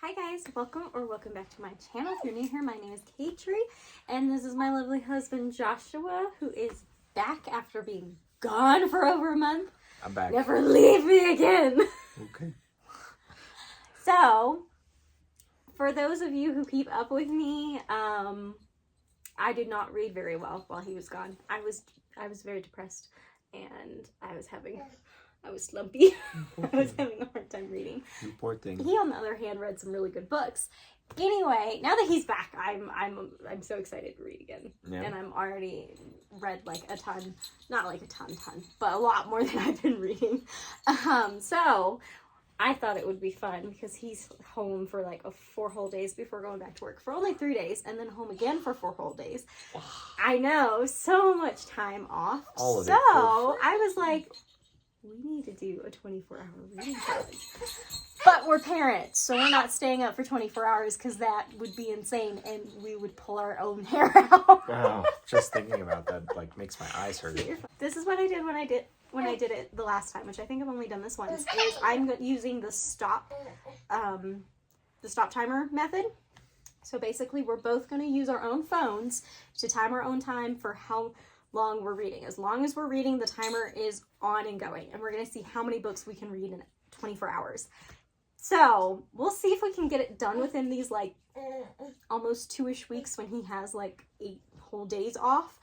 Hi guys, welcome back to my channel. If you're new here, my name is Katrie, and this is my lovely husband Joshua, who is back after being gone for over a month. I'm back. Never leave me again. Okay. So, for those of you who keep up with me, I did not read very well while he was gone. I was very depressed, and I was slumpy. I was having a hard time reading. You poor thing. He, on the other hand, read some really good books. Anyway, now that he's back, I'm so excited to read again. Yeah. And I'm already read like a ton, not like a ton, but a lot more than I've been reading. So I thought it would be fun because he's home for like 4 whole days before going back to work for only 3 days, and then home again for 4 whole days. I know, so much time off. All of it. So I was like, we need to do a 24-hour reading challenge. But we're parents, so we're not staying up for 24 hours because that would be insane and we would pull our own hair out. Oh, just thinking about that like makes my eyes hurt. This is what I did when I did it the last time, which I think I've only done this once, is I'm using the stop timer method. So basically we're both going to use our own phones to time our own time for how long we're reading. As long as we're reading, the timer is on and going, and we're going to see how many books we can read in 24 hours. So we'll see if we can get it done within these like almost 2-ish weeks when he has like 8 whole days off.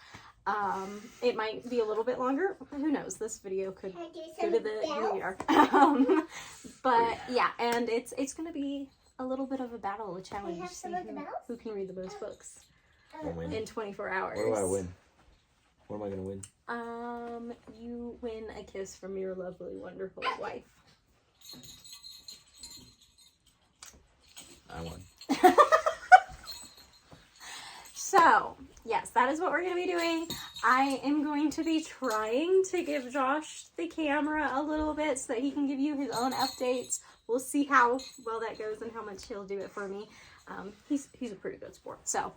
It might be a little bit longer. Who knows? This video could go to the New York. But yeah, and it's going to be a little bit of a battle, a challenge to see who can read the most books in 24 hours. What do I win? What am I going to win? You win a kiss from your lovely, wonderful wife. I won. So, yes, that is what we're going to be doing. I am going to be trying to give Josh the camera a little bit so that he can give you his own updates. We'll see how well that goes and how much he'll do it for me. He's a pretty good sport. So,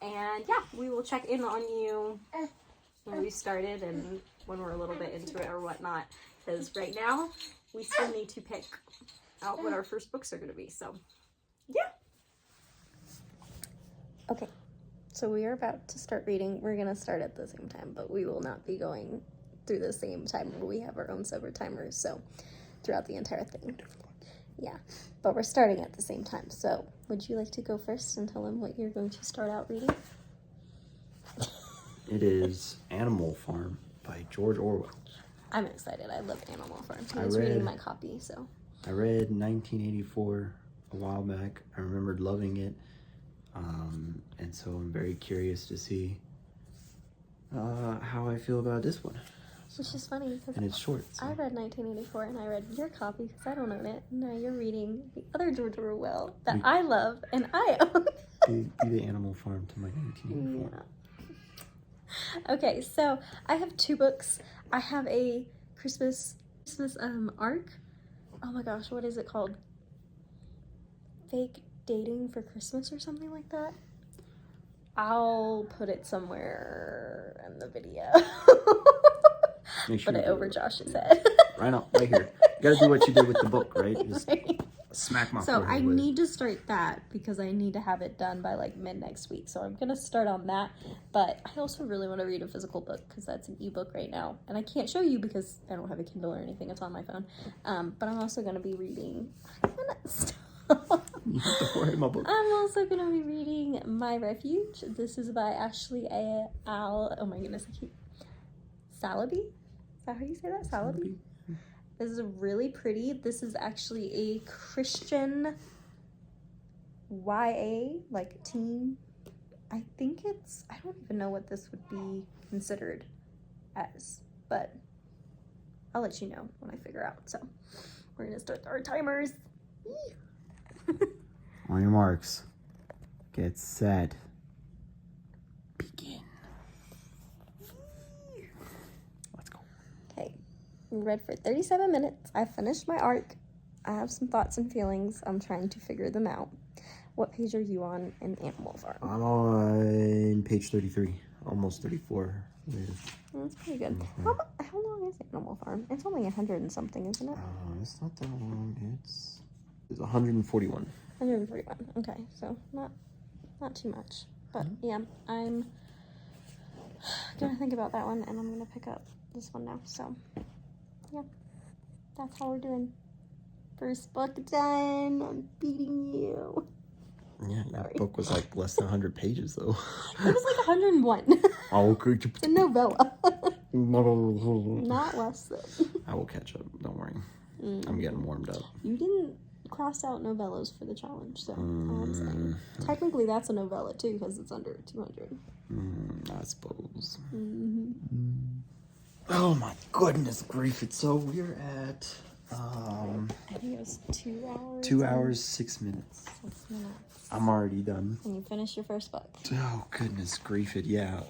and yeah, we will check in on you when we started and when we're a little bit into it or whatnot, because right now we still need to pick out what our first books are going to be. So yeah, okay, so we are about to start reading. We're going to start at the same time, but we will not be going through the same timer. We have our own separate timers, so throughout the entire thing. Yeah, but we're starting at the same time. So would you like to go first and tell them what you're going to start out reading? It is Animal Farm by George Orwell. I'm excited. I love Animal Farm. I was reading my copy, so. I read 1984 a while back. I remembered loving it. And so I'm very curious to see how I feel about this one. Which is funny because it's short. So. I read 1984 and I read your copy because I don't own it. Now you're reading the other George Orwell that I love and I own. Be the Animal Farm to my 1984. Yeah. Okay, so I have 2 books. I have a Christmas arc. Oh my gosh, what is it called? Fake Dating for Christmas or something like that. I'll put it somewhere in the video. Sure put it over Josh's head. Right now, right here. You gotta do what you did with the book, right? Just smack my So forehead I with need to start that because I need to have it done by like mid next week. So I'm going to start on that. But I also really want to read a physical book because that's an ebook right now. And I can't show you because I don't have a Kindle or anything. It's on my phone. But I'm also going to be reading... You have to worry my book. I'm also going to be reading My Refuge. This is by Ashley oh my goodness, I keep... Salaby? Is that how you say that? Salaby? This is really pretty. This is actually a Christian YA, like teen. I think I don't even know what this would be considered as, but I'll let you know when I figure out. So we're going to start our timers. On your marks. Get set. Begin. Let's go. Okay. We read for 37 minutes. I finished my arc. I have some thoughts and feelings. I'm trying to figure them out. What page are you on in Animal Farm? I'm on page 33, almost 34. That's pretty good. How long is Animal Farm? It's only 100 and something, isn't it? It's not that long. It's It's 141. 141. Okay, so not too much. But yeah, I'm gonna think about that one, and I'm gonna pick up this one now. So yeah, that's how we're doing. First book done. I'm beating you. Yeah, your book was like less than 100 pages though. It was like 101. Oh, okay. It's a novella. Not less than. I will catch up. Don't worry. I'm getting warmed up. You didn't cross out novellas for the challenge, so all I'm saying. Technically, that's a novella too because it's under 200. I suppose. Oh my goodness grief! So we're at I think it was 2 hours. 2 hours 6 minutes. 6 minutes. I'm already done. And you finished your first book. Oh goodness grief! Yeah.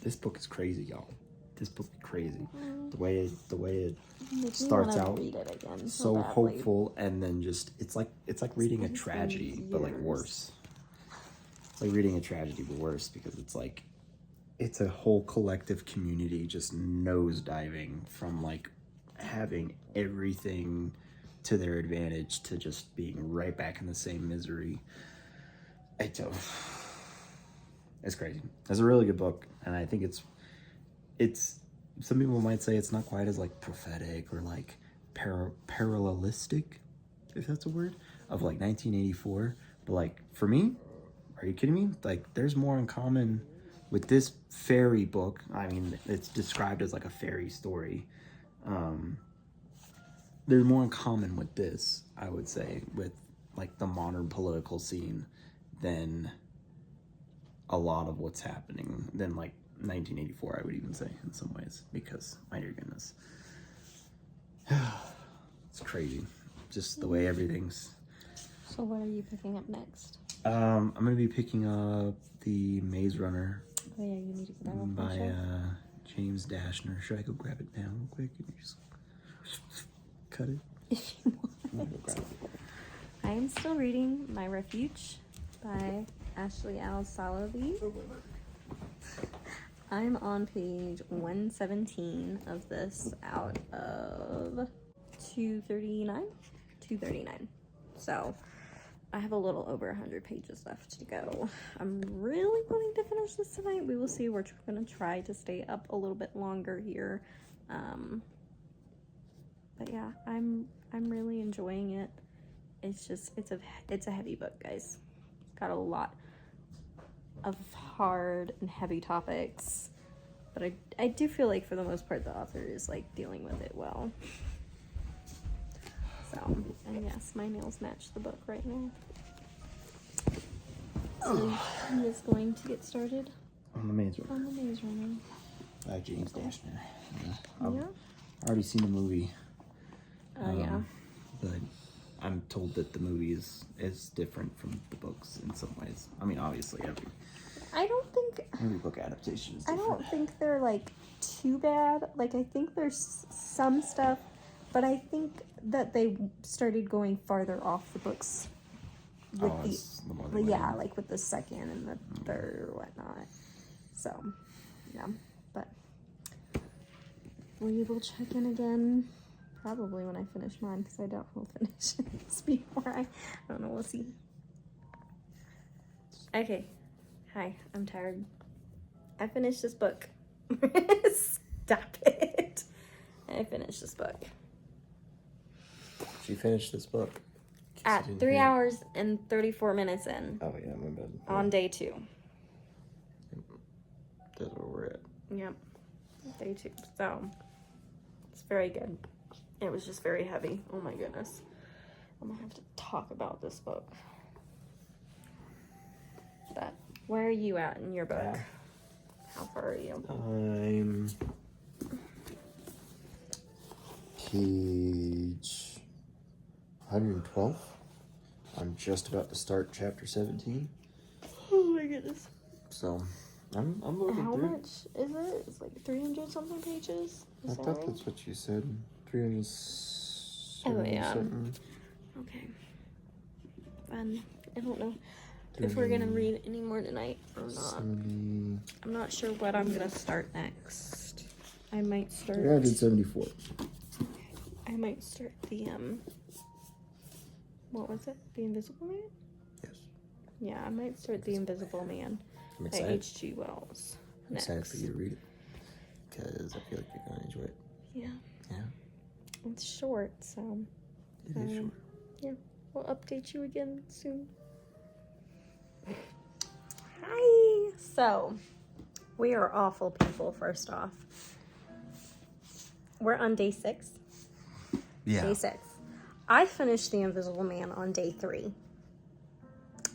This book is crazy, y'all. This book is crazy. The way it starts out read it again so badly. hopeful, and then just it's like reading a tragedy, but like worse. It's like reading a tragedy, but worse, because it's like it's a whole collective community just nosediving from like having everything to their advantage to just being right back in the same misery. It's crazy. It's a really good book, and I think it's some people might say it's not quite as like prophetic or like parallelistic, if that's a word, of like 1984, but like for me, are you kidding me? Like there's more in common with this fairy book. I mean, it's described as like a fairy story. There's more in common with this, I would say, with like the modern political scene than a lot of what's happening than like 1984, I would even say, in some ways, because my dear goodness, it's crazy, just the way everything's. So what are you picking up next? I'm gonna be picking up the Maze Runner. Oh yeah, you need to get that off by James Dashner. Should I go grab it now real quick and just cut it? If you want. I am still reading My Refuge by Ashley Al-Salavi. I'm on page 117 of this out of 239. So I have a little over 100 pages left to go. I'm really wanting to finish this tonight. We will see. We're going to try to stay up a little bit longer here. But yeah, I'm really enjoying it. It's just it's a heavy book, guys. It's got a lot of hard and heavy topics, but I do feel like for the most part the author is like dealing with it well. So, and yes, my nails match the book right now. So he is going to get started On the Maze Runner. on the Maze Runner. By James Dashner. Yeah. I've already seen the movie. Yeah. But I'm told that the movie is different from the books in some ways. I mean, obviously I don't think every book adaptation is I different. don't think they're like too bad. Like I think there's some stuff, but I think that they started going farther off the books with the more they went. like with the second and the third or whatnot. So yeah, but we will check in again probably when I finish mine, because I doubt we'll finish this before I don't know, we'll see. Okay, hi, I'm tired. I finished this book. Stop it. I finished this book. She finished this book. At 3 hours and 34 minutes in. Oh yeah, my bad. On day 2. That's where we're at. Yep. Day 2. So it's very good. It was just very heavy. Oh my goodness. I'm gonna have to talk about this book. But where are you at in your book? Yeah. How far are you? I'm page 112. I'm just about to start chapter 17. Oh my goodness. So I'm moving How through. much is it? It's like 300 something pages. I Is that thought right? that's what you said. 300 yeah. something. Okay. Fun. I don't know if we're gonna read any more tonight or not. 70, I'm not sure what I'm gonna start next. I might start. 374. I might start the, what was it? The Invisible Man? Yes. Yeah, I might start the Invisible Man I'm by excited. H.G. Wells. I'm excited Next. for you to read it. Because I feel like you're going to enjoy it. Yeah. Yeah. It's short, so. It is short. Yeah. We'll update you again soon. Hi! So, we are awful people, first off. We're on day 6. Yeah. Day 6. I finished The Invisible Man on day 3.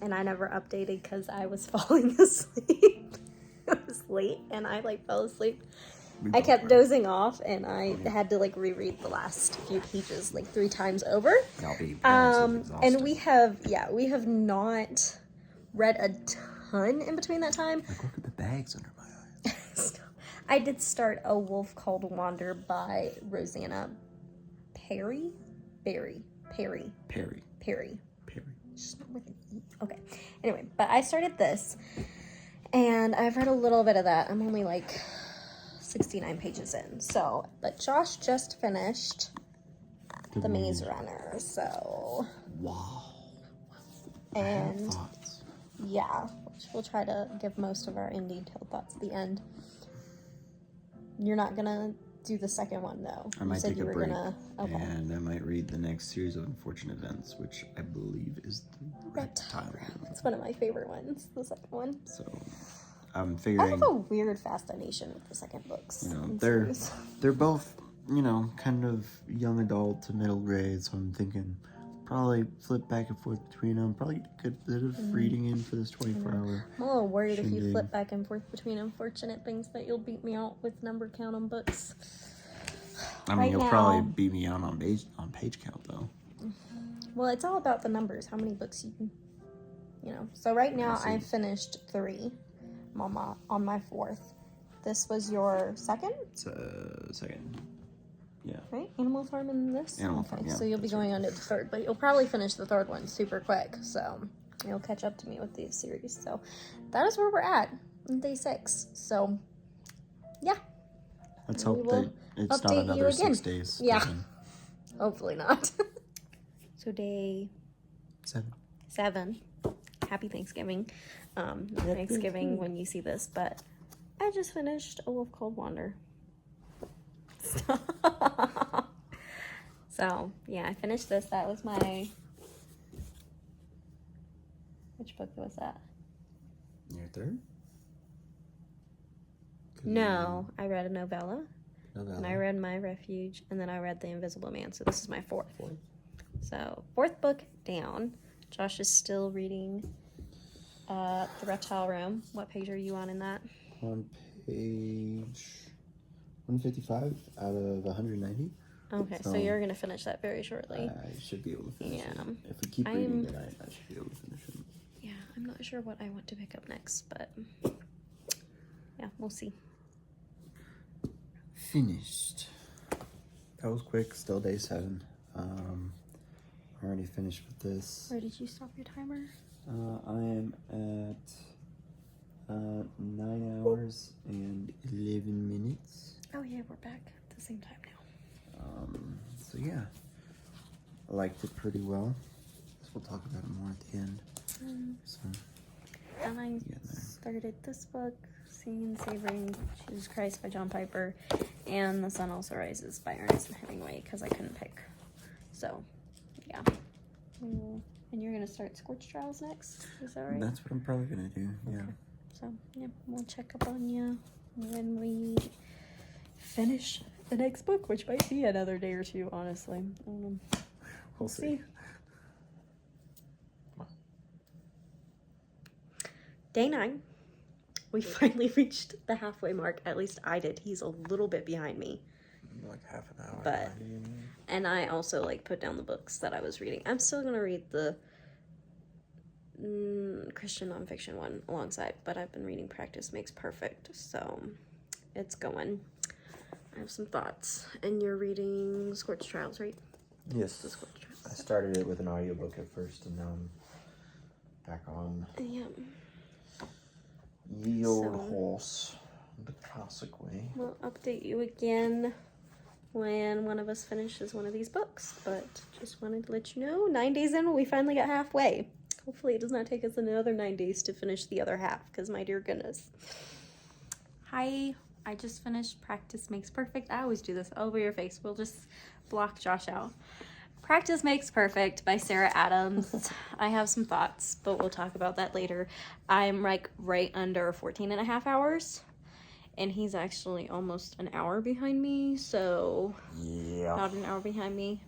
And I never updated because I was falling asleep. It was late and I fell asleep. I kept dozing off and I had to reread the last few pages 3 times over. I'll be And we have not read a ton in between that time. Look at the bags under my eyes. I did start A Wolf Called Wander by Rosanna Perry. Perry. She's not with an E. Okay. Anyway, but I started this, and I've read a little bit of that. I'm only 69 pages in. So, but Josh just finished The Maze Runner. So. Wow. And Thoughts. yeah, which we'll try to give most of our in detailed thoughts at the end. You're not gonna do the second one though. I might take a break, Okay. and I might read the next series of Unfortunate Events, which I believe is the reptile. It's one of my favorite ones, the second one. So I'm I figuring, have a weird fascination with the second books. they're both, kind of young adult to middle grade, so I'm thinking probably flip back and forth between them. Probably get a good bit of reading in for this 24-hour. I'm a little worried if you shindig. flip back and forth between Unfortunate Things that you'll beat me out with number count on books. I mean, Right you'll now- probably beat me out on page count, though. Well, it's all about the numbers, how many books you can, So right now I see. I've finished 3. I'm on my 4th. This was your second, It's a second. Yeah. right? Animal Farm and this? Animal Farm, yeah, So you'll be that's going on to the 3rd, but you'll probably finish the 3rd one super quick. So you'll catch up to me with these series. So that is where we're at on day 6. So yeah. Let's We hope will that it's not update you another again. 6 days. Yeah. Hopefully not. So day 7. Happy Thanksgiving. Not Thanksgiving when you see this, but I just finished A Wolf Called Wander. So, yeah, I finished this. That was my... Which book was that? Your 3rd? No, I read a novella. And I read My Refuge, and then I read The Invisible Man. So this is my 4th. So 4th book down. Josh is still reading The Reptile Room. What page are you on in that? On page 155 out of 190. Okay, so you're going to finish that very shortly. I should be able to finish Yeah. it. If we keep reading, then I should be able to finish it. Yeah, I'm not sure what I want to pick up next, but yeah, we'll see. Finished. That was quick. Still day 7. Already finished with this. Where did you stop your timer? I am at 9 hours and 11 minutes. Oh yeah, we're back at the same time now. So yeah, I liked it pretty well. So we'll talk about it more at the end. So And I yeah, started this book, Seeing and Savoring Jesus Christ by John Piper, and The Sun Also Rises by Ernest Hemingway, because I couldn't pick. So, yeah. And you're going to start Scorch Trials next? Is that right? that's what I'm probably gonna do. Yeah. Okay. So, yeah, we'll check up on you when we finish the next book, which might be another day or two, honestly. We'll see. Day 9. We finally reached the halfway mark. At least I did. He's a little bit behind me. Like half an hour. But, and I also put down the books that I was reading. I'm still going to read the Christian nonfiction one alongside, but I've been reading Practice Makes Perfect, so it's going. I have some thoughts. And you're reading Scorch Trials, right? Yes. The Scorch Trials. I started it with an audiobook at first, and now I'm back on Yeah. Ye Old Horse, the classic way. We'll update you again when one of us finishes one of these books. But just wanted to let you know, 9 days in, we finally got halfway. Hopefully it does not take us another 9 days to finish the other half, because my dear goodness. Hi, I just finished Practice Makes Perfect. I always do this over your face. We'll just block Josh out. Practice Makes Perfect by Sarah Adams. I have some thoughts, but we'll talk about that later. I'm like right under 14 and a half hours, and he's actually almost an hour behind me, so Yeah. not an hour behind me.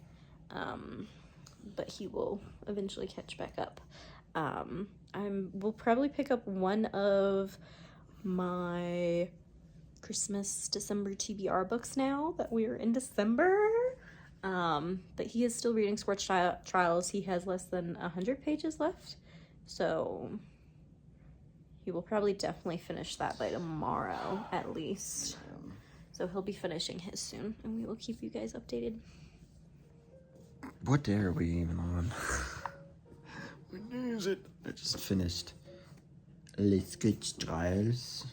But he will eventually catch back up. We'll probably pick up one of my Christmas December TBR books now that we're in December. But he is still reading Sports Trials. He has less than 100 pages left, so he will probably definitely finish that by tomorrow at least. So he'll be finishing his soon, and we will keep you guys updated. What day are we even on? What day is it? I just finished Les Sports Trials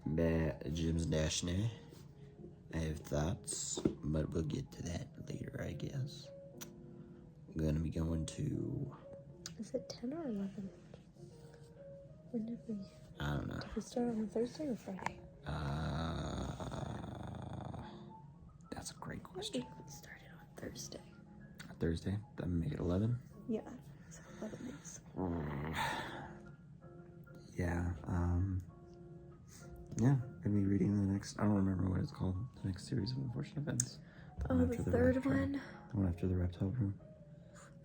by James Dashner. I have thoughts, but we'll get to that later, I guess. I'm gonna be going to... Is it 10 or 11? When did we... I don't know. Did we start on a Thursday or Friday? That's a great question. We started on Thursday. Thursday? That would make it 11? Yeah, so 11 days. Yeah, yeah, gonna be reading the next, I don't remember what it's called, the next series of unfortunate events. Oh, the third one? The one after the reptile room.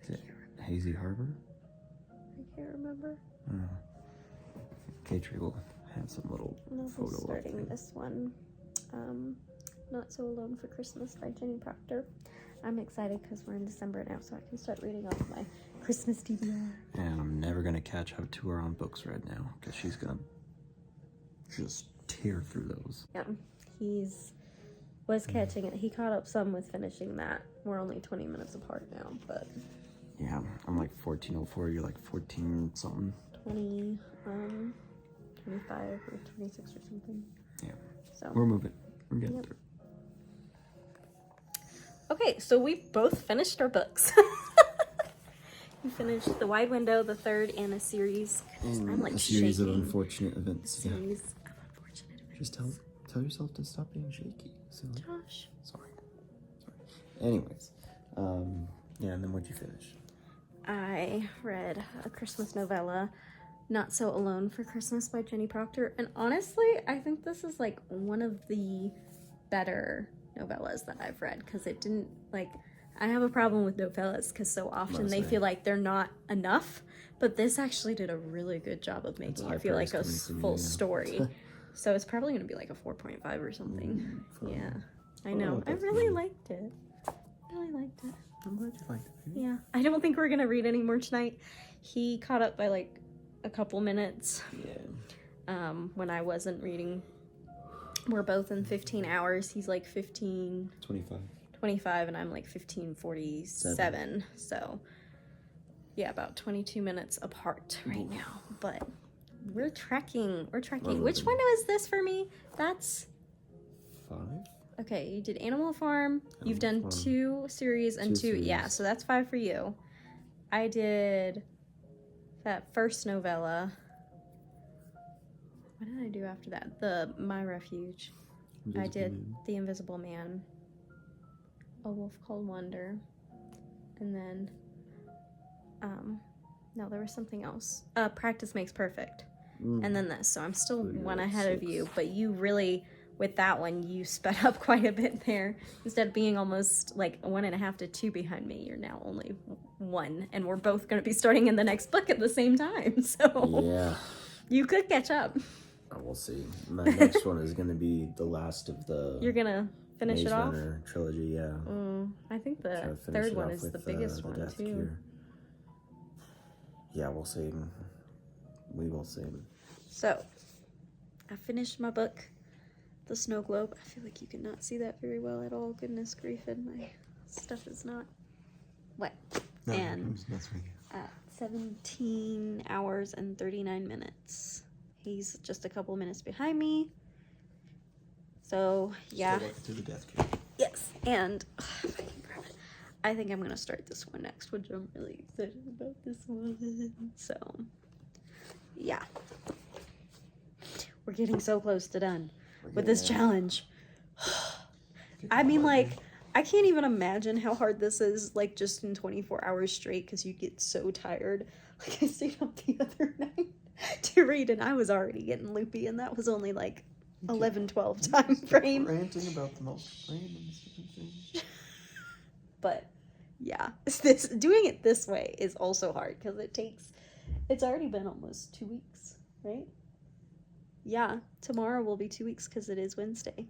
Is it Hazy Harbor? I can't remember. I don't know. Katri will have some little photo of starting this one. Not So Alone for Christmas by Jenny Proctor. I'm excited because we're in December now, so I can start reading off my Christmas TBR. And I'm never gonna catch up to her on books right now, because she's gonna just tear through those. Yeah, was catching it. He caught up some with finishing that. We're only 20 minutes apart now, but... Yeah, I'm like 1404, you're like 14 something. 20, 25 or 26 or something. Yeah, so we're moving. We're getting through. Okay, so we both finished our books. We finished The Wide Window, the third, and a series. I'm like a series shaking. of unfortunate events. A series of unfortunate events. Just tell yourself to stop being shaky. Silly. Josh. Sorry. Anyways, yeah, and then what'd you finish? I read a Christmas novella, Not So Alone for Christmas by Jenny Proctor. And honestly, I think this is like one of the better novellas that I've read, because it didn't, like, I have a problem with novellas because so often they feel like they're not enough, but this actually did a really good job of making it feel like a full story. So it's probably going to be like a 4.5 or something. Yeah, I know. I really liked it. I'm glad you liked it. Baby. Yeah, I don't think we're going to read any more tonight. He caught up by like a couple minutes. Yeah. When I wasn't reading. We're both in 15 hours. He's like 25, and I'm like 15:47. So yeah, about 22 minutes apart right now. But we're tracking. Which one was this for me? That's 5. okay. You did Animal Farm. You've done Farm. 2 series and 2. Yeah, so that's 5 for you. I did that first novella. What did I do after that? My Refuge. I did The Invisible Man, A Wolf Called Wonder, and then, no, there was something else. Practice Makes Perfect, and then this. So I'm still one ahead of you, but you really, with that one, you sped up quite a bit there. Instead of being almost like 1.5 to 2 behind me, you're now only 1, and we're both going to be starting in the next book at the same time. So yeah, you could catch up. We'll see. My next one is going to be the last of the... You're going to finish it off? Runner trilogy, yeah. I think the third one is the biggest one, too. Cure. Yeah, we'll see. We will see. So, I finished my book, The Snow Globe. I feel like you cannot see that very well at all. Goodness grief, and my stuff is not wet. No, and that's right. 17 hours and 39 minutes. He's just a couple minutes behind me. So, yeah. Still working through the death cure. Yes. And if I can grab it, I think I'm gonna start this one next, which I'm really excited about this one. So yeah, we're getting so close to done with this challenge. I mean, like, I can't even imagine how hard this is, like, just in 24 hours straight, because you get so tired. Like, I stayed up the other night to read, and I was already getting loopy, and that was only, like, 11-12 time frame. Ranting about the most random things. But, yeah, doing it this way is also hard, because it's already been almost 2 weeks, right? Yeah, tomorrow will be 2 weeks, because it is Wednesday.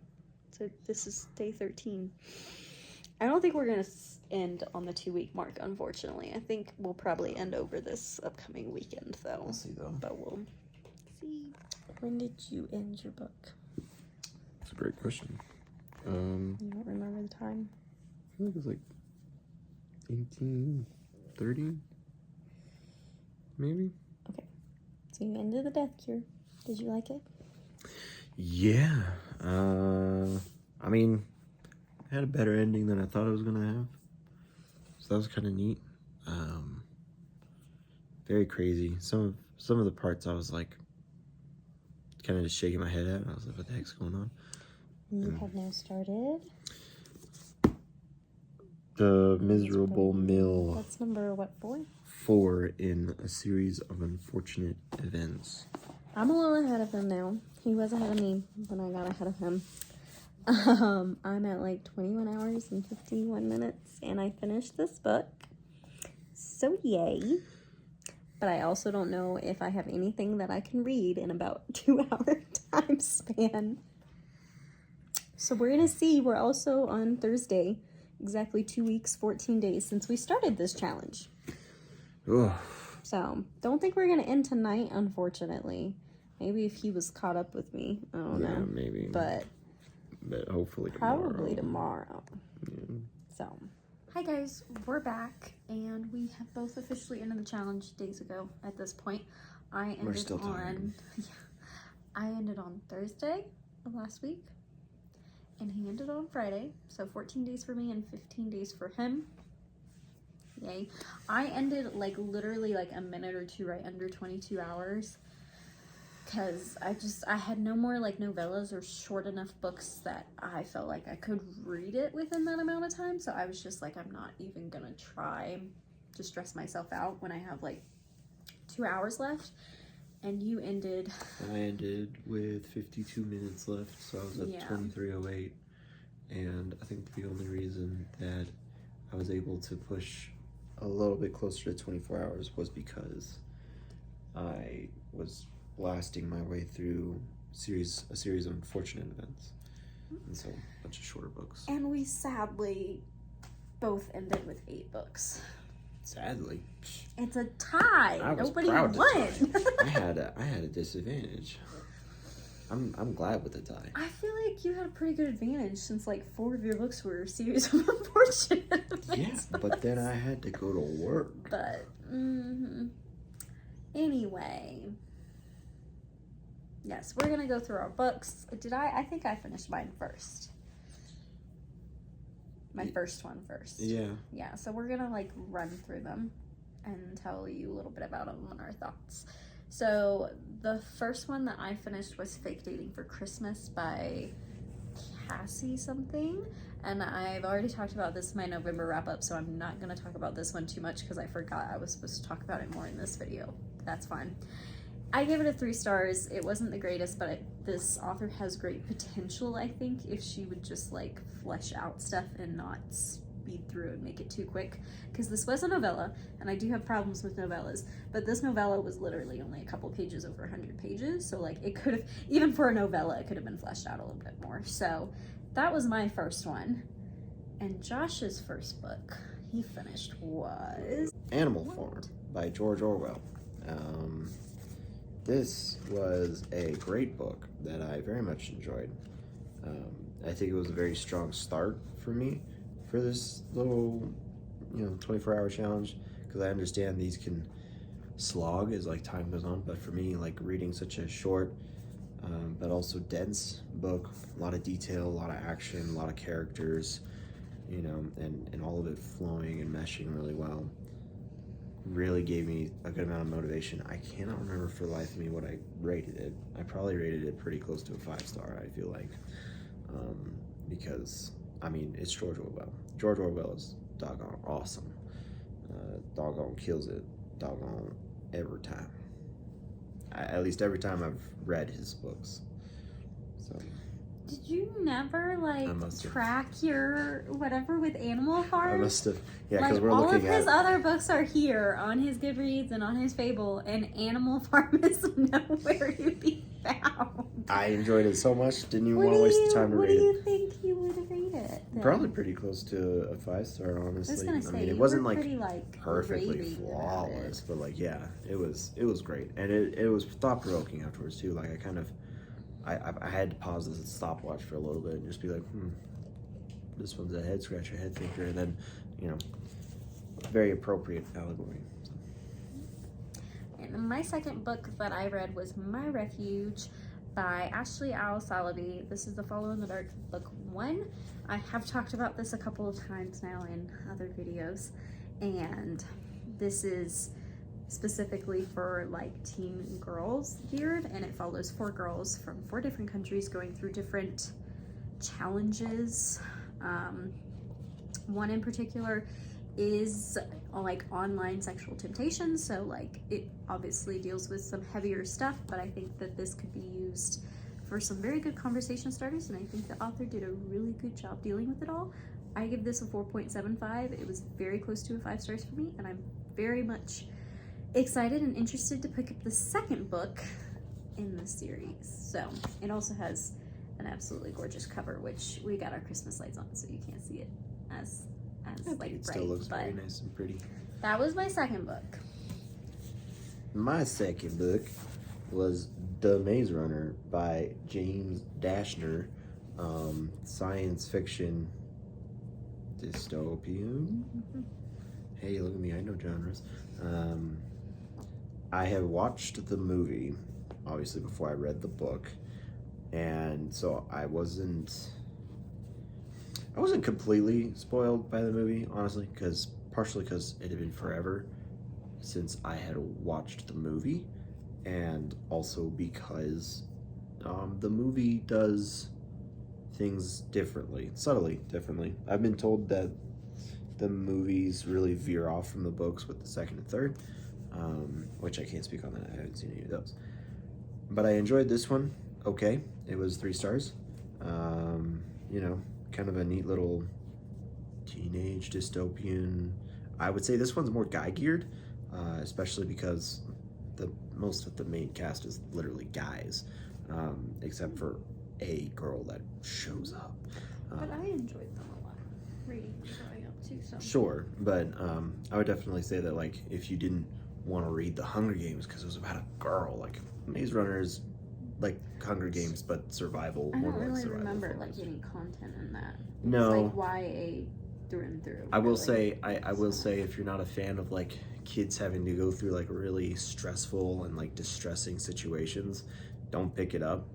So this is day 13. I don't think we're going to end on the 2-week mark, unfortunately. I think we'll probably end over this upcoming weekend, though. We'll see, though. But we'll see. When did you end your book? That's a great question. You don't remember the time? I feel like it was like 1830, maybe? Okay. So you ended The Death Cure. Did you like it? Yeah. I mean, it had a better ending than I thought it was gonna have. So that was kind of neat. Very crazy. Some of the parts I was like, kind of just shaking my head at. I was like, what the heck's going on? You have now started. The Miserable Mill. That's number what, 4? 4 in a series of unfortunate events. I'm a little ahead of him now. He was ahead of me when I got ahead of him. I'm at like 21 hours and 51 minutes, and I finished this book. So yay. But I also don't know if I have anything that I can read in about 2-hour time span. So we're going to see. We're also on Thursday, exactly 2 weeks, 14 days since we started this challenge. Ugh. So don't think we're going to end tonight, unfortunately. Maybe if he was caught up with me. I don't know. Maybe. But hopefully probably tomorrow. Yeah. So, hi guys, we're back, and we have both officially ended the challenge days ago at this point. I ended on Thursday of last week, and he ended on Friday, so 14 days for me and 15 days for him. Yay. I ended like literally like a minute or two right under 22 hours. Because I had no more like novellas or short enough books that I felt like I could read it within that amount of time. So I was just like, I'm not even gonna try to stress myself out when I have like 2 hours left. And you ended. I ended with 52 minutes left, so I was at 23:08. And I think the only reason that I was able to push a little bit closer to 24 hours was because I was blasting my way through a series of unfortunate events, and so a bunch of shorter books. And we sadly both ended with 8 books. Sadly, it's a tie. I was Nobody proud won. I had a disadvantage. I'm glad with the tie. I feel like you had a pretty good advantage since like 4 of your books were a series of unfortunate events. Yeah, but then I had to go to work. But anyway. Yes, we're going to go through our books. I think I finished mine first. My first one first. Yeah. Yeah, so we're going to like run through them and tell you a little bit about them and our thoughts. So the first one that I finished was Fake Dating for Christmas by Cassie something. And I've already talked about this in my November wrap up, so I'm not going to talk about this one too much because I forgot I was supposed to talk about it more in this video. That's fine. I gave it a 3 stars. It wasn't the greatest, but this author has great potential, I think, if she would just like flesh out stuff and not speed through and make it too quick. Because this was a novella, and I do have problems with novellas, but this novella was literally only a couple pages over 100 pages, so like it could have, even for a novella, it could have been fleshed out a little bit more. So that was my first one. And Josh's first book he finished was Animal Farm by George Orwell. This was a great book that I very much enjoyed. I think it was a very strong start for me for this little, 24-hour challenge, because I understand these can slog as like time goes on, but for me, like reading such a short but also dense book, a lot of detail, a lot of action, a lot of characters, you know, and all of it flowing and meshing really well. Really gave me a good amount of motivation. I cannot remember for the life of me what I rated it. I probably rated it pretty close to a 5-star, I feel like. Because, I mean, it's George Orwell. George Orwell is doggone awesome. Doggone kills it. Doggone every time. At least every time I've read his books. So... Did you never, like, have. track your whatever with Animal Farm? I must have. Yeah, because like, we're all looking of his other books are here on his Goodreads and on his Fable, and Animal Farm is nowhere to be found. I enjoyed it so much. Didn't even want to waste the time to read it. What do you think you would rate it? Then? Probably pretty close to a 5-star, honestly. I was gonna say, I mean, it you wasn't were like pretty, like perfectly raving about flawless, it. but like, yeah, it was great, and it was thought provoking afterwards too. Like, I kind of, I had to pause this stopwatch for a little bit and just be like, this one's a head scratcher, head thinker, and then, you know, very appropriate allegory. So. And my second book that I read was My Refuge by Ashley Al-Salabi. This is the Follow in the Dark book 1. I have talked about this a couple of times now in other videos, and this is specifically for like teen girls geared, and it follows 4 girls from 4 different countries going through different challenges. One in particular is like online sexual temptation, so like it obviously deals with some heavier stuff, but I think that this could be used for some very good conversation starters, and I think the author did a really good job dealing with it all. I give this a 4.75. It was very close to a 5 stars for me, and I'm very much excited and interested to pick up the second book in the series. So it also has an absolutely gorgeous cover, which we got our Christmas lights on, so you can't see it as like It bright, still looks but very nice and pretty. that was my second book. My second book was The Maze Runner by James Dashner. Science fiction dystopian. Hey, look at me, I know genres. I have watched the movie, obviously, before I read the book, and so I wasn't completely spoiled by the movie, honestly, partially because it had been forever since I had watched the movie, and also because the movie does things differently, subtly differently. I've been told that the movies really veer off from the books with the second and third, which I can't speak on that. I haven't seen any of those. But I enjoyed this one. Okay, it was 3 stars. You know, kind of a neat little teenage dystopian. I would say this one's more guy geared, especially because most of the main cast is literally guys, except for a girl that shows up. But I enjoyed them a lot, reading and growing up too. So Sure, but I would definitely say that, like, if you didn't want to read The Hunger Games because it was about a girl, like, Maze Runner is like Hunger Games but survival. I don't more like really survival remember focused. like any content in that. No. It's like YA through and through. I will really. say, I will say, if you're not a fan of like kids having to go through like really stressful and like distressing situations, don't pick it up,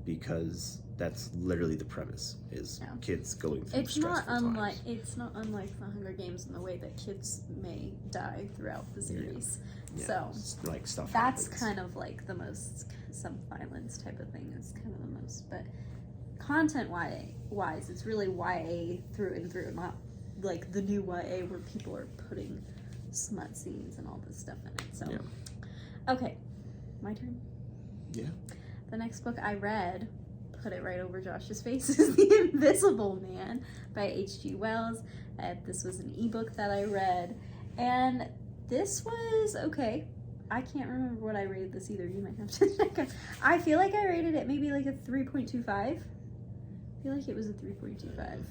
because that's literally the premise is kids going through stressful times. It's not unlike the Hunger Games in the way that kids may die throughout the series. Yeah, so like stuff that's happens. kind of like the most, some violence type of thing is kind of the most, but content wise it's really YA through and through, not like the new YA where people are putting smut scenes and all this stuff in it. So okay, my turn. Yeah. The next book I read, put it right over Josh's face, is The Invisible Man by H.G. Wells. This was an ebook that I read, and this was okay. I can't remember what I rated this either. You might have to check. I feel like I rated it maybe like a 3.25. I feel like it was a 3.25.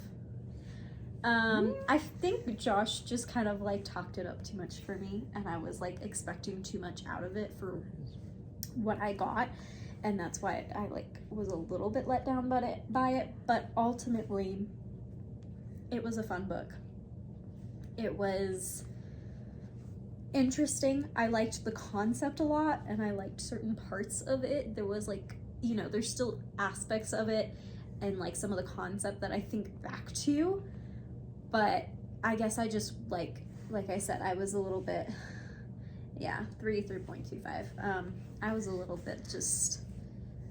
I think Josh just kind of like talked it up too much for me, and I was like expecting too much out of it for what I got. And that's why I like was a little bit let down by it, but ultimately it was a fun book. It was interesting. I liked the concept a lot, and I liked certain parts of it. There was like, you know, there's still aspects of it and like some of the concept that I think back to, But I guess I just, like I said, I was a little bit, 3.25. I was a little bit just,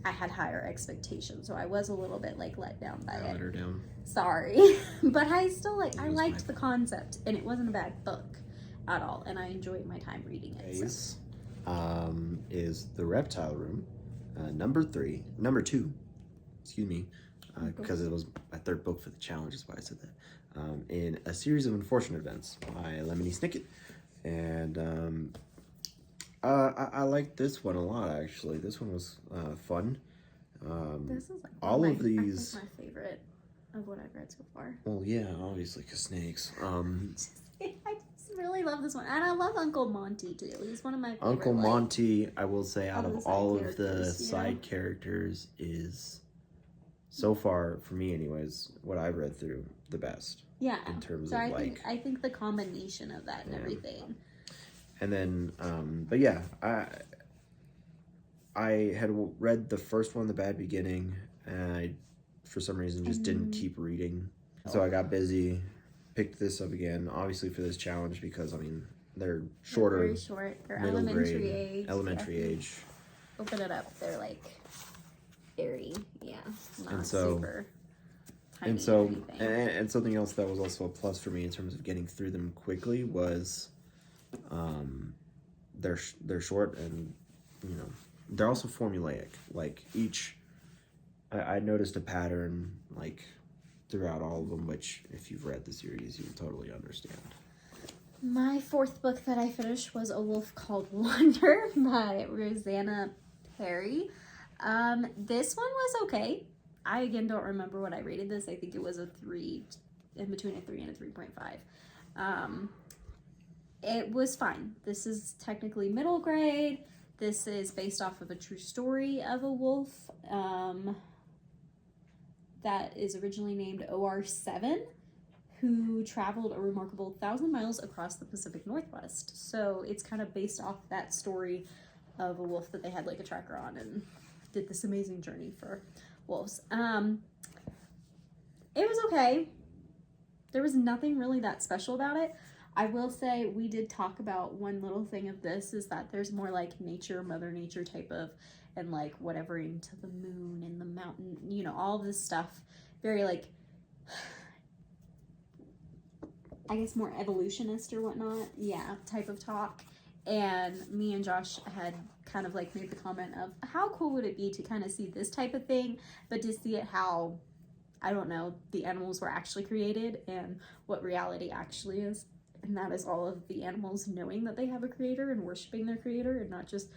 I had higher expectations, so I was a little bit, like, let down by it. Let her down. Sorry. But I still, like, I liked the concept, and it wasn't a bad book at all, and I enjoyed my time reading it. So. Is The Reptile Room, number 2, excuse me, because it was my third book for the challenge, is why I said that. In A Series of Unfortunate Events by Lemony Snicket. And I liked this one a lot, actually. This one was fun. This is like all of these... my favorite of what I've read so far. Well, yeah, obviously, because snakes. I just really love this one. And I love Uncle Monty, too. He's one of my favorite. Uncle Monty, I will say, out of all of the characters, side characters, is, so far, for me anyways, what I've read through, the best. Yeah. In terms so of, I think the combination of that and everything. And then, but yeah, I had read the first one, The Bad Beginning, and I, for some reason, just didn't keep reading. So I got busy, picked this up again, obviously for this challenge, because, I mean, they're shorter. They're very short. They're middle elementary grade, age. Elementary age. Open it up. They're, like, very, not And so, super tiny and so, or anything. and something else that was also a plus for me in terms of getting through them quickly was, they're short, and, you know, they're also formulaic. Like, each, I noticed a pattern, like, throughout all of them, which, if you've read the series, you will totally understand. My fourth book that I finished was A Wolf Called Wonder by Rosanna Perry. This one was okay. I, again, don't remember what I rated this. I think it was a 3, in between a 3 and a 3.5. It was fine. This is technically middle grade. This is based off of a true story of a wolf that is originally named OR7, who traveled a remarkable 1,000 miles across the Pacific Northwest. So it's kind of based off that story of a wolf that they had like a tracker on and did this amazing journey for wolves. It was okay. There was nothing really that special about it. I will say we did talk about one little thing of this is that there's more like nature, Mother Nature type of, and like whatever into the moon and the mountain, you know, all this stuff. Very like, I guess more evolutionist or whatnot. Yeah, type of talk. And me and Josh had kind of like made the comment of how cool would it be to kind of see this type of thing, but to see it how, I don't know, the animals were actually created and what reality actually is. And that is all of the animals knowing that they have a creator and worshiping their creator and not just,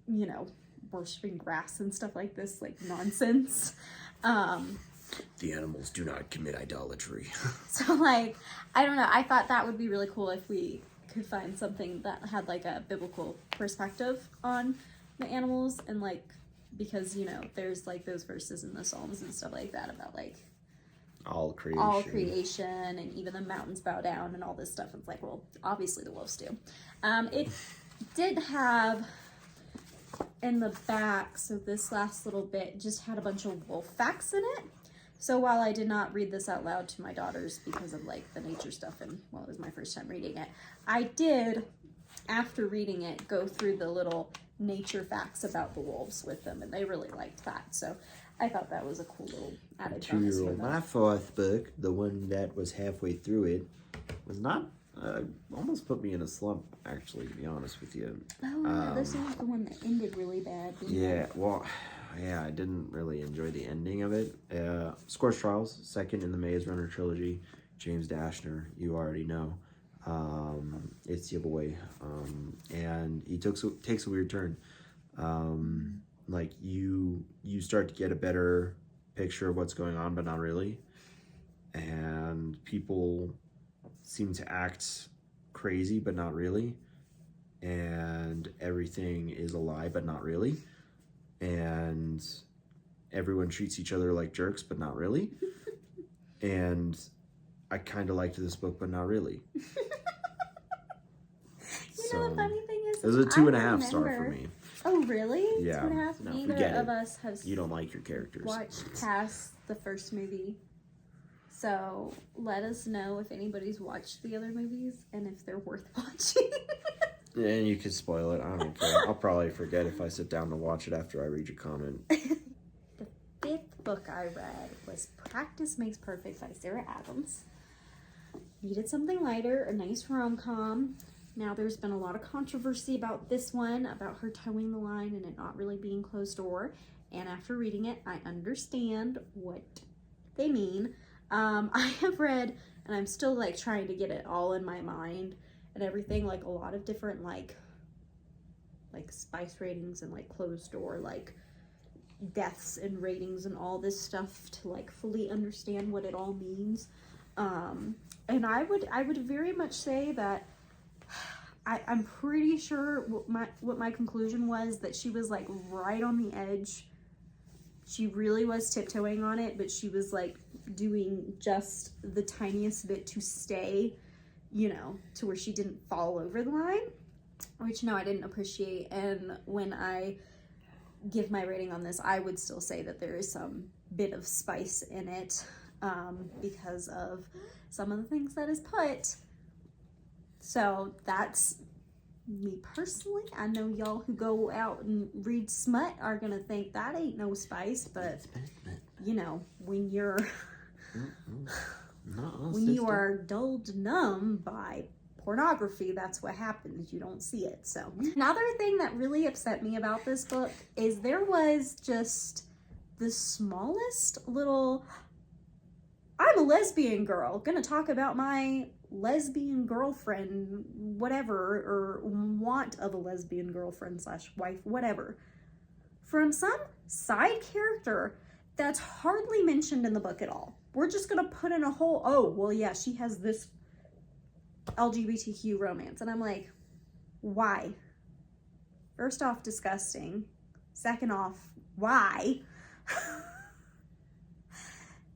you know, worshiping grass and stuff like this, like nonsense. The animals do not commit idolatry. So like, I don't know. I thought that would be really cool if we could find something that had like a biblical perspective on the animals and like, because, you know, there's like those verses in the Psalms and stuff like that about like, all creation and even the mountains bow down and all this stuff. It's like, well, obviously the wolves do. It did have in the back, so this last little bit just had a bunch of wolf facts in it. So while I did not read this out loud to my daughters because of like the nature stuff and well, it was my first time reading it, I did, after reading it, go through the little nature facts about the wolves with them, and they really liked that. So I thought that was a cool little added bonus for them. My fourth book, the one that was halfway through it, was not, almost put me in a slump, actually, to be honest with you. Oh, yeah, this was the one that ended really bad. Yeah, well, yeah, I didn't really enjoy the ending of it. Scorched Trials, second in the Maze Runner trilogy. James Dashner, you already know. It's your boy. And he takes a weird turn. Like you start to get a better picture of what's going on, but not really. And people seem to act crazy, but not really. And everything is a lie, but not really. And everyone treats each other like jerks, but not really. And I kind of liked this book, but not really. You know, the funny thing is, it was a 2.5 star for me. Oh, really? Yeah. 2.5? No, Neither of us have you don't like your characters. watched past the first movie. So let us know if anybody's watched the other movies and if they're worth watching. Yeah, and you can spoil it. I don't care. I'll probably forget if I sit down to watch it after I read your comment. The fifth book I read was Practice Makes Perfect by Sarah Adams. Needed something lighter, a nice rom-com. Now there's been a lot of controversy about this one, about her towing the line and it not really being closed door. And after reading it, I understand what they mean. I have read, and I'm still like trying to get it all in my mind and everything, like a lot of different like spice ratings and like closed door, like deaths and ratings and all this stuff to like fully understand what it all means. And I would very much say that I'm pretty sure what my conclusion was, that she was like right on the edge. She really was tiptoeing on it, but she was like doing just the tiniest bit to stay, you know, to where she didn't fall over the line, which no, I didn't appreciate. And when I give my rating on this, I would still say that there is some bit of spice in it, because of some of the things that is put. So that's me personally. I know y'all who go out and read smut are gonna think that ain't no spice, but you know, when you're when you are dulled numb by pornography, that's what happens. You don't see it. So another thing that really upset me about this book is there was just the smallest little, I'm a lesbian girl, gonna talk about my lesbian girlfriend, whatever, or want of a lesbian girlfriend / wife, whatever, from some side character that's hardly mentioned in the book at all. We're just gonna put in a whole, oh, well, yeah, she has this LGBTQ romance. And I'm like, why? First off, disgusting. Second off, why?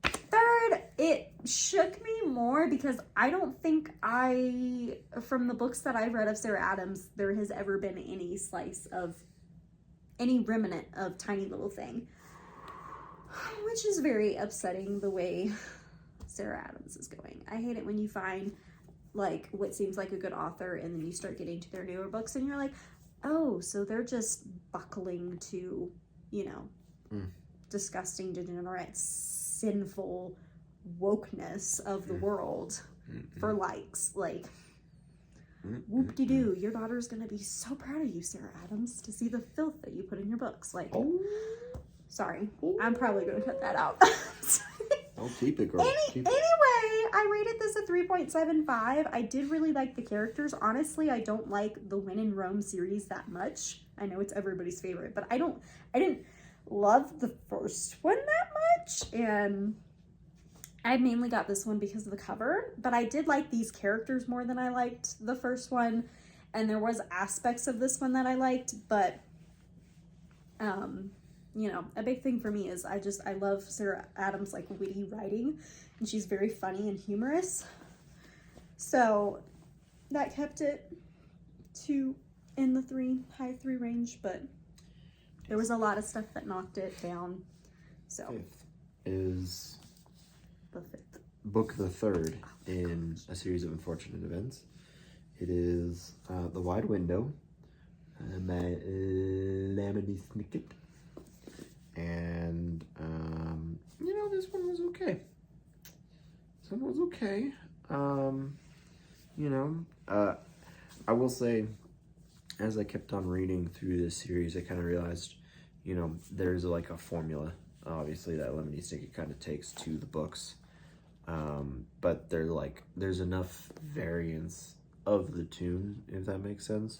Third, it shook me more because I don't think from the books that I've read of Sarah Adams, there has ever been any slice of, any remnant of Tiny Little Thing, which is very upsetting the way Sarah Adams is going. I hate it when you find like what seems like a good author and then you start getting to their newer books and you're like, oh, so they're just buckling to, you know, disgusting, degenerate, sinful wokeness of the world for likes. Like, whoop-de-doo, your daughter's gonna be so proud of you, Sarah Adams, to see the filth that you put in your books. Like, sorry, I'm probably gonna cut that out. I'll keep it, girl. Anyway, I rated this a 3.75. I did really like the characters. Honestly, I don't like the When in Rome series that much. I know it's everybody's favorite, but I didn't love the first one that much, and I mainly got this one because of the cover, but I did like these characters more than I liked the first one, and there was aspects of this one that I liked, but you know, a big thing for me is I love Sarah Adams' like witty writing, and she's very funny and humorous. So that kept it to in the high 3 range, but there was a lot of stuff that knocked it down. So Fifth is the fifth book, the third in a series of unfortunate events. It is The Wide Window by Lamini Snicket. And, you know, this one was okay. You know, I will say, as I kept on reading through this series, I kind of realized, you know, there's like a formula, obviously, that Lemony Snicket kind of takes to the books. But there's enough variance of the tune, if that makes sense,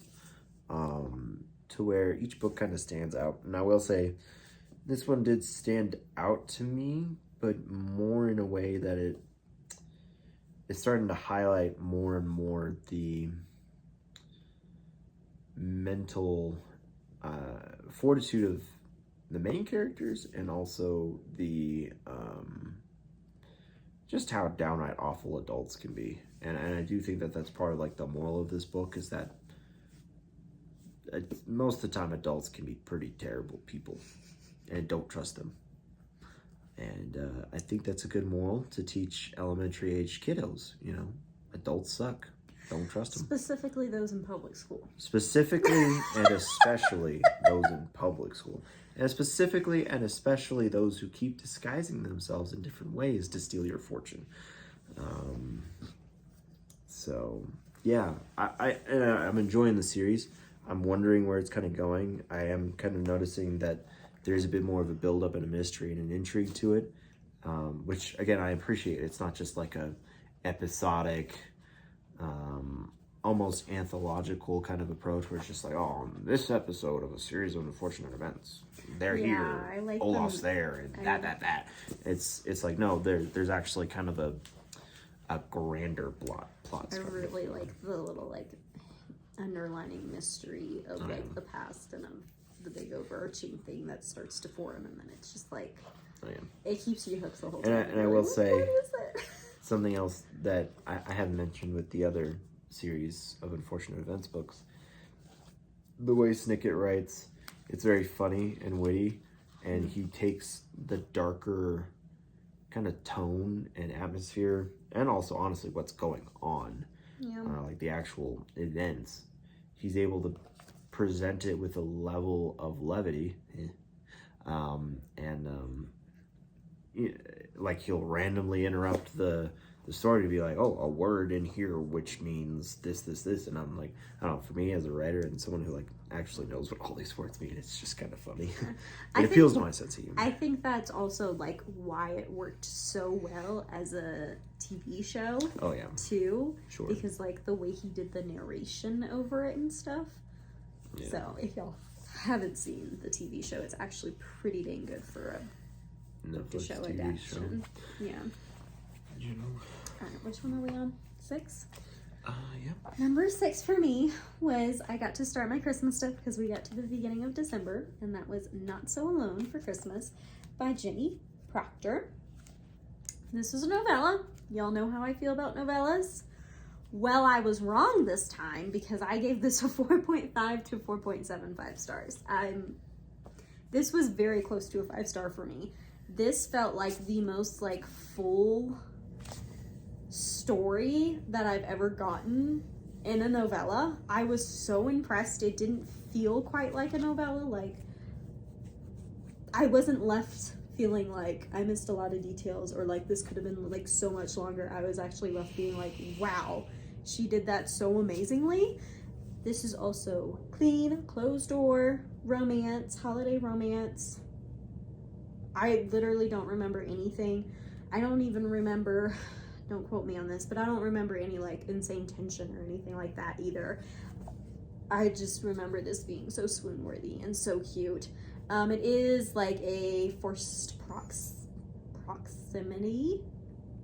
to where each book kind of stands out. And I will say, this one did stand out to me, but more in a way that it's starting to highlight more and more the mental fortitude of the main characters, and also the just how downright awful adults can be. And I do think that that's part of like the moral of this book, is that most of the time adults can be pretty terrible people, and don't trust them. And I think that's a good moral to teach elementary age kiddos. You know, adults suck. Don't trust them. Specifically those in public school. Specifically and especially those in public school. And specifically and especially those who keep disguising themselves in different ways to steal your fortune. So, yeah, I'm enjoying the series. I'm wondering where it's kind of going. I am kind of noticing that there's a bit more of a build-up and a mystery and an intrigue to it, which, again, I appreciate. It's not just like a episodic, almost anthological kind of approach where it's just like, oh, on this episode of a series of unfortunate events, they're here, I like Olaf's there, and that. It's like, no, there's actually kind of a grander plot. I really like the little like underlining mystery of like the past and of the big overarching thing that starts to form, and then it's just like it keeps you hooked the whole time. And I will say something else that I haven't mentioned with the other series of unfortunate events books. The way Snicket writes, it's very funny and witty, and he takes the darker kind of tone and atmosphere, and also honestly what's going on, like the actual events. He's able to present it with a level of levity, like he'll randomly interrupt the story to be like, oh, a word in here which means this, and I'm like, I don't know, for me as a writer and someone who like actually knows what all these words mean, it's just kind of funny. It appeals to my sense of humor. I think that's also like why it worked so well as a TV show. Oh yeah, too. Sure. Because like the way he did the narration over it and stuff. Yeah. So if y'all haven't seen the TV show, it's actually pretty dang good for a Netflix show TV adaptation. show. Yeah. You know. All right, which one are we on? 6? Yeah. Number 6 for me was I got to start my Christmas stuff because we got to the beginning of December, and that was Not So Alone for Christmas by Jenny Proctor. This is a novella. Y'all know how I feel about novellas. Well, I was wrong this time because I gave this a 4.5 to 4.75 stars. This was very close to a 5-star for me. This felt like the most like full story that I've ever gotten in a novella. I was so impressed. It didn't feel quite like a novella. Like, I wasn't left feeling like I missed a lot of details or like this could have been like so much longer. I was actually left being like, wow, she did that so amazingly. This is also clean, closed door, romance, holiday romance. I literally don't remember anything. I don't even remember, don't quote me on this, but I don't remember any like insane tension or anything like that either. I just remember this being so swoon-worthy and so cute. It is like a forced proximity.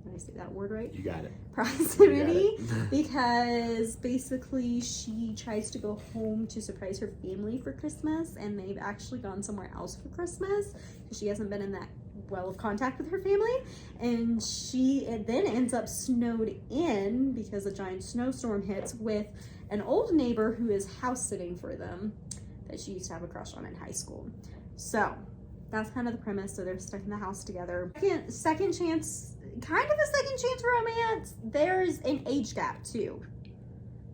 Did I say that word right? You got it. Proximity. You got it. Because basically she tries to go home to surprise her family for Christmas, and they've actually gone somewhere else for Christmas because she hasn't been in that well of contact with her family, and she then ends up snowed in because a giant snowstorm hits with an old neighbor who is house sitting for them that she used to have a crush on in high school. So that's kind of the premise. So they're stuck in the house together. Second chance, kind of a second chance romance. There's an age gap too.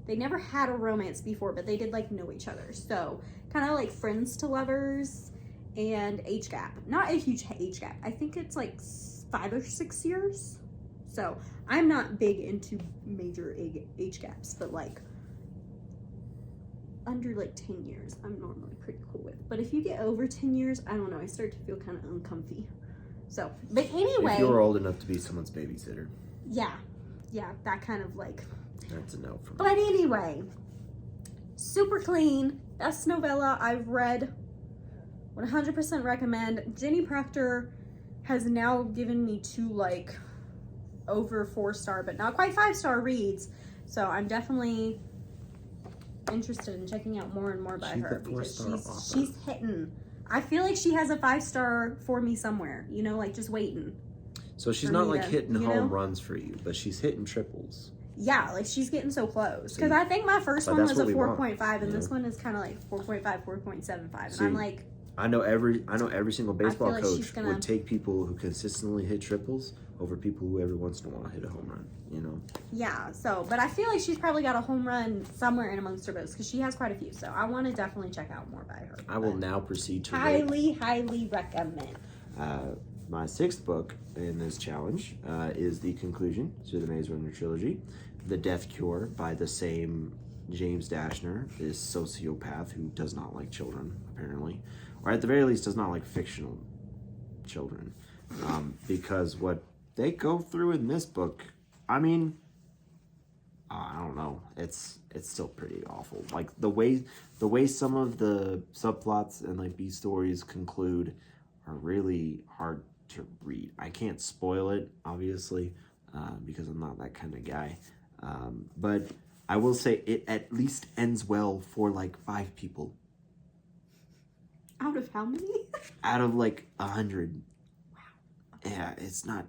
They never had a romance before, but they did like know each other. So kind of like friends to lovers and age gap. Not a huge age gap. I think it's like 5 or 6 years. So I'm not big into major age gaps, but like under like 10 years, I'm normally pretty cool with. But if you get over 10 years, I don't know, I start to feel kind of uncomfy. So, but anyway. If you were old enough to be someone's babysitter. Yeah, that kind of like. That's a no for me. But anyway, super clean, best novella I've read. 100% recommend. Jenny Proctor has now given me 2 like over 4-star, but not quite 5-star reads. So I'm definitely interested in checking out more and more by her because she's hitting. I feel like she has a 5-star for me somewhere, you know, like just waiting. So she's not like hitting home runs for you, but she's hitting triples. Yeah, like she's getting so close. Because I think my first one was a 4.5 and this one is kind of like 4.5, 4.75. And I'm like, I know every single baseball like coach she's gonna- would take people who consistently hit triples over people who every once in a while hit a home run, you know? Yeah, so, but I feel like she's probably got a home run somewhere in amongst her books because she has quite a few. So I want to definitely check out more by her. I will now proceed to highly recommend. my 6th book in this challenge is the conclusion to the Maze Runner trilogy, The Death Cure by the same James Dashner, this sociopath who does not like children, apparently. Or at the very least does not like fictional children. Because what they go through in this book, I mean, I don't know. It's still pretty awful. Like the way some of the subplots and like B stories conclude are really hard to read. I can't spoil it, obviously, because I'm not that kind of guy. But I will say it at least ends well for like 5 people. Out of how many? Out of like 100. Wow. Yeah, it's not.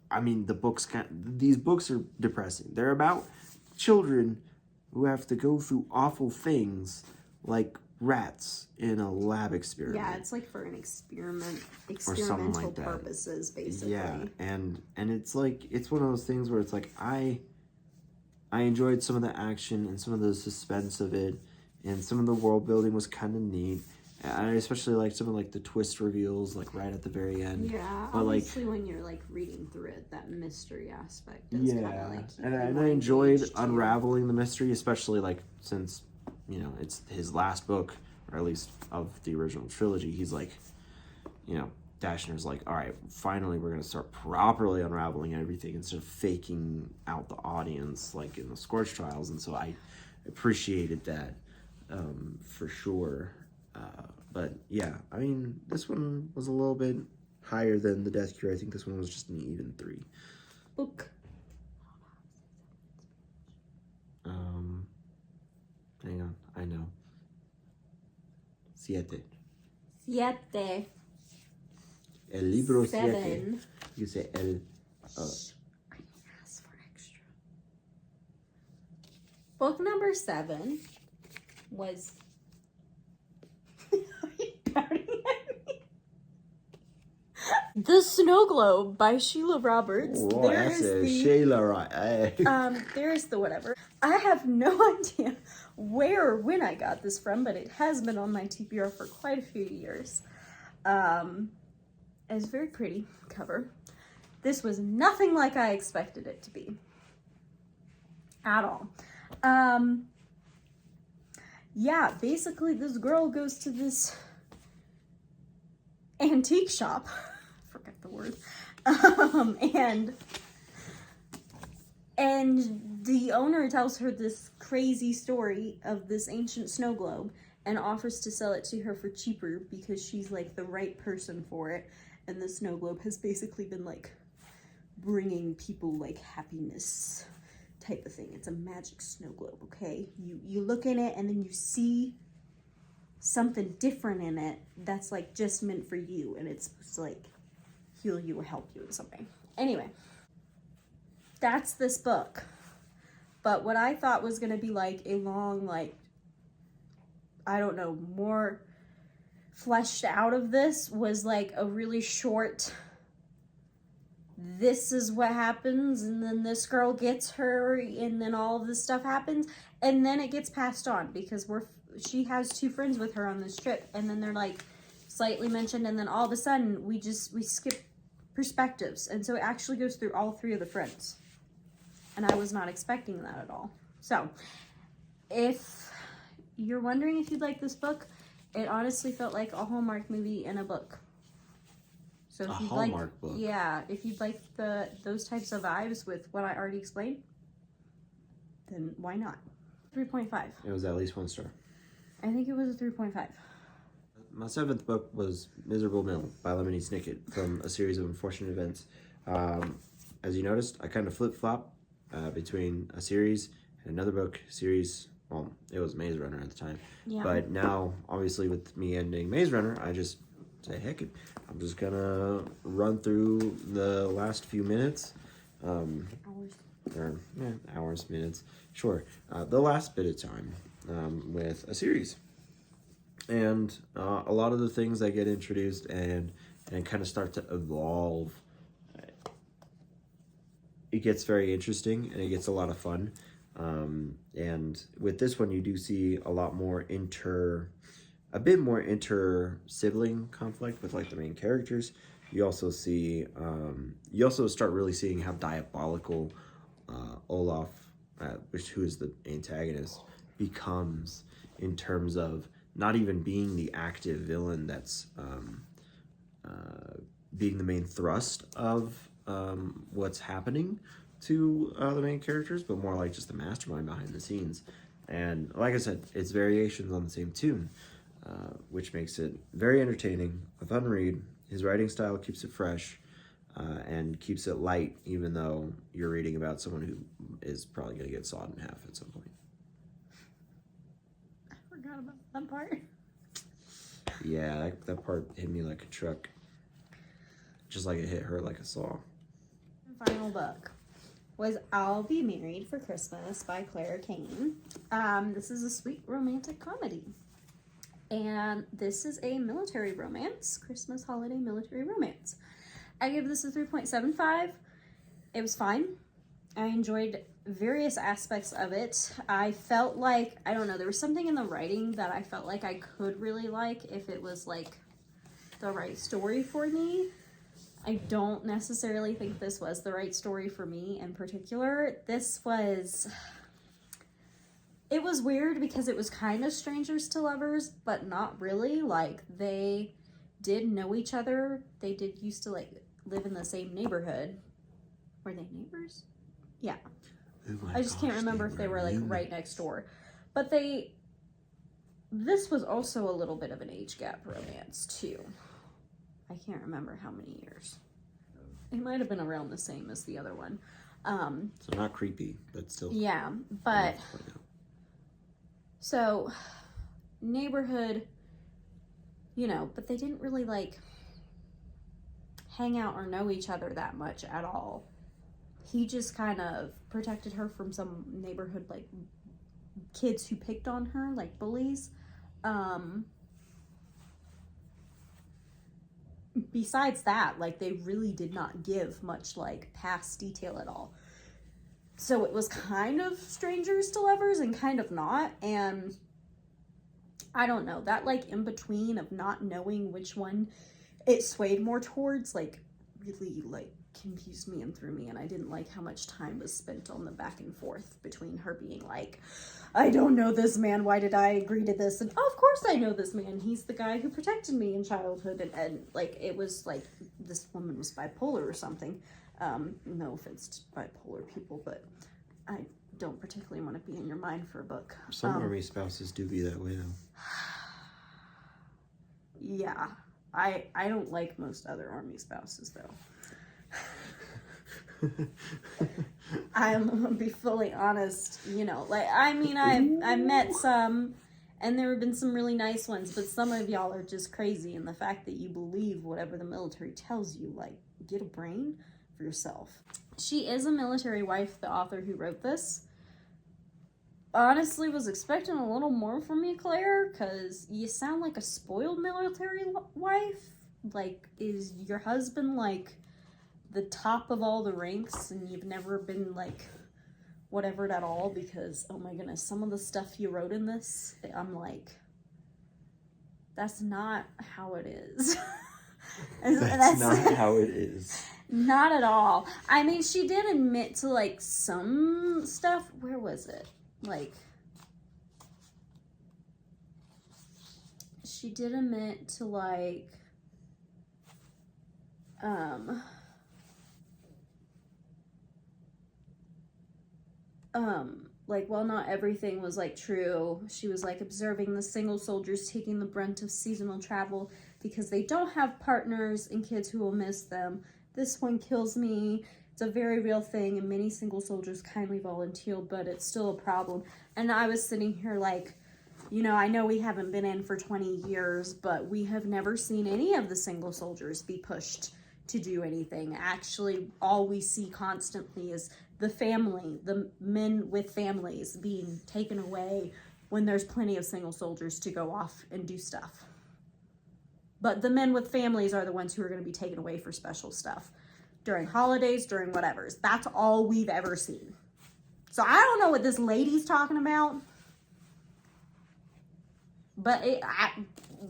I mean, these books are depressing. They're about children who have to go through awful things like rats in a lab experiment. Yeah, it's like for an experimental like that. Purposes, basically. Yeah, and it's like it's one of those things where it's like I enjoyed some of the action and some of the suspense of it, and some of the world building was kind of neat. I especially liked some of like the twist reveals, like right at the very end. Yeah, but obviously when you're like reading through it, that mystery aspect does kind of like keep and you I enjoyed engaged, unraveling the mystery, especially like since it's his last book, or at least of the original trilogy. He's like, Dashner's like, all right, finally we're gonna start properly unraveling everything instead of faking out the audience like in the Scorch Trials, and so I appreciated that for sure. But yeah, I mean, this one was a little bit higher than The Death Cure. I think this one was just an even 3. Book. Hang on, I know. 7. El libro 7. You say el. I asked for extra. Book number 7 was. The Snow Globe by Sheila Roberts. Oh, that's Sheila, right? There's the whatever. I have no idea where or when I got this from, but it has been on my TBR for quite a few years. It's a very pretty cover. This was nothing like I expected it to be. At all. Yeah, basically this girl goes to this antique shop. Forget the word. And the owner tells her this crazy story of this ancient snow globe and offers to sell it to her for cheaper because she's like the right person for it. And the snow globe has basically been like bringing people like happiness type of thing. It's a magic snow globe, okay? You look in it and then you see something different in it that's like just meant for you, and it's supposed to like heal you or help you in something. Anyway, that's this book. But what I thought was gonna be like a long, like, I don't know, more fleshed out of this was like a really short, this is what happens, and then this girl gets her, and then all of this stuff happens, and then it gets passed on because she has 2 friends with her on this trip, and then they're like slightly mentioned, and then all of a sudden we skip perspectives, and so it actually goes through all 3 of the friends, and I was not expecting that at all. So if you're wondering if you'd like this book, it honestly felt like a Hallmark movie in a book. So if you'd Hallmark book. Yeah, if you'd like those types of vibes with what I already explained, then why not? 3.5. It was at least 1 star. I think it was a 3.5. My 7th book was Miserable Mill by Lemony Snicket from a series of unfortunate events. As you noticed, I kind of flip-flop between a series and another book series. Well, it was Maze Runner at the time. Yeah. But now, obviously, with me ending Maze Runner, I just say, heck it. I'm just gonna run through the last few minutes. Hours, minutes. Sure. The last bit of time with a series. And a lot of the things that get introduced and kind of start to evolve, it gets very interesting and it gets a lot of fun. And with this one, you do see a lot more a bit more inter-sibling conflict with like the main characters. You also see, you also start really seeing how diabolical Olaf, who is the antagonist, becomes in terms of not even being the active villain that's being the main thrust of what's happening to the main characters, but more like just the mastermind behind the scenes. And like I said, it's variations on the same tune, which makes it very entertaining, a fun read. His writing style keeps it fresh and keeps it light, even though you're reading about someone who is probably going to get sawed in half at some point. I forgot about that part. Yeah, that part hit me like a truck. Just like it hit her like a saw. Final book was I'll Be Married for Christmas by Clara Kane. This is a sweet romantic comedy. And this is a military romance, Christmas holiday military romance. I give this a 3.75. It was fine. I enjoyed various aspects of it. I felt like, I don't know, there was something in the writing that I felt like I could really like if it was like the right story for me. I don't necessarily think this was the right story for me in particular. It was weird because it was kind of strangers to lovers, but not really. Like, they did know each other. They did used to, like, live in the same neighborhood. Were they neighbors? Yeah. I just can't remember if they were, like, right next door. But this was also a little bit of an age gap romance, too. I can't remember how many years. It might have been around the same as the other one. So not creepy, but still. Yeah, but... So, neighborhood, you know, but they didn't really, like, hang out or know each other that much at all. He just kind of protected her from some neighborhood, like, kids who picked on her, like bullies. Besides that, like, they really did not give much, like, past detail at all. So it was kind of strangers to lovers and kind of not. And I don't know, that like in between of not knowing which one it swayed more towards, like really like confused me and threw me. And I didn't like how much time was spent on the back and forth between her being like, I don't know this man, why did I agree to this? And oh, of course I know this man, he's the guy who protected me in childhood. And like, it was like this woman was bipolar or something. No offense to bipolar people, but I don't particularly want to be in your mind for a book. Some army spouses do be that way, though. Yeah. I don't like most other army spouses, though. I'm gonna be fully honest, you know, like, I mean, I've met some, and there have been some really nice ones, but some of y'all are just crazy, and the fact that you believe whatever the military tells you, like, get a brain for yourself. She is a military wife, the author who wrote this. Honestly, was expecting a little more from you, Claire, because you sound like a spoiled military wife. Like, is your husband, like, the top of all the ranks, and you've never been, like, whatever at all? Because, oh my goodness, some of the stuff you wrote in this, I'm like, that's not how it is. That's not how it is. Not at all. I mean, she did admit to, like, some stuff. Where was it? Like, she did admit to, like, like, well, not everything was, like, true. She was, like, observing the single soldiers taking the brunt of seasonal travel because they don't have partners and kids who will miss them. This one kills me. It's a very real thing, and many single soldiers kindly volunteer, but it's still a problem. And I was sitting here like, you know, I know we haven't been in for 20 years, but we have never seen any of the single soldiers be pushed to do anything. Actually, all we see constantly is the family, the men with families being taken away when there's plenty of single soldiers to go off and do stuff. But the men with families are the ones who are going to be taken away for special stuff during holidays, during whatever's. That's all we've ever seen. So I don't know what this lady's talking about. But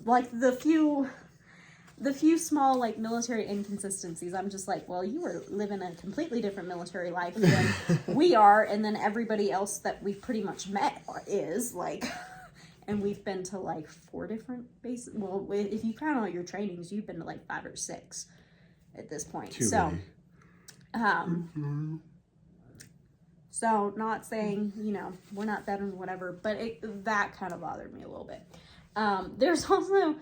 like the few small like military inconsistencies, I'm just like, well, you were living a completely different military life than we are, and then everybody else that we've pretty much met is like, and we've been to like 4 different bases. Well, if you count all your trainings, you've been to like 5 or 6 at this point. So not saying, you know, we're not better than whatever, but that kind of bothered me a little bit. There's also,